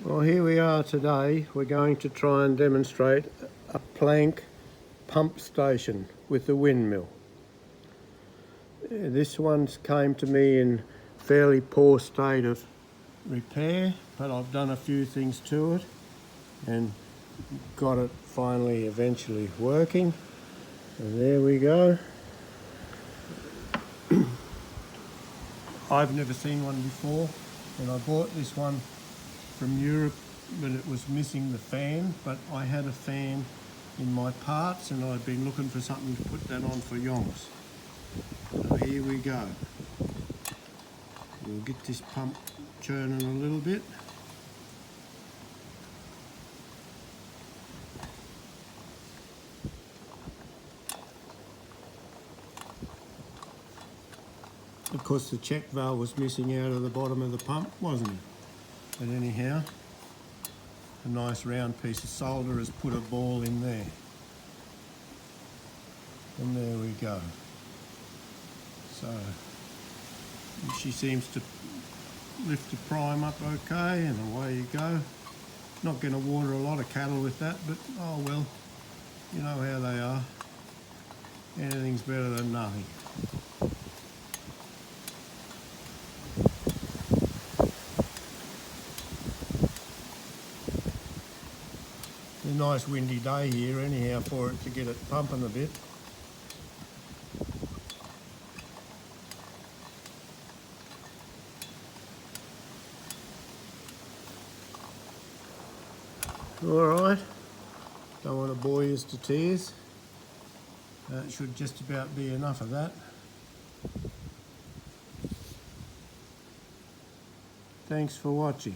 Well, here we are today. We're going to try and demonstrate a plank pump station with the windmill. This one came to me in fairly poor state of repair, but I've done a few things to it and got it finally eventually working. And there we go. I've never seen one before, and I bought this one from Europe, but it was missing the fan. But I had a fan in my parts and I'd been looking for something to put that on for yonks. So here we go. We'll get this pump churning a little bit. Of course the check valve was missing out of the bottom of the pump, wasn't it? But anyhow, a nice round piece of solder has put a ball in there. And there we go. So she seems to lift the prime up okay, and away you go. Not going to water a lot of cattle with that, but oh well, you know how they are. Anything's better than nothing. It's a nice windy day here anyhow for it to get it pumping a bit. Alright, don't want to bore you to tears. That should just about be enough of that. Thanks for watching.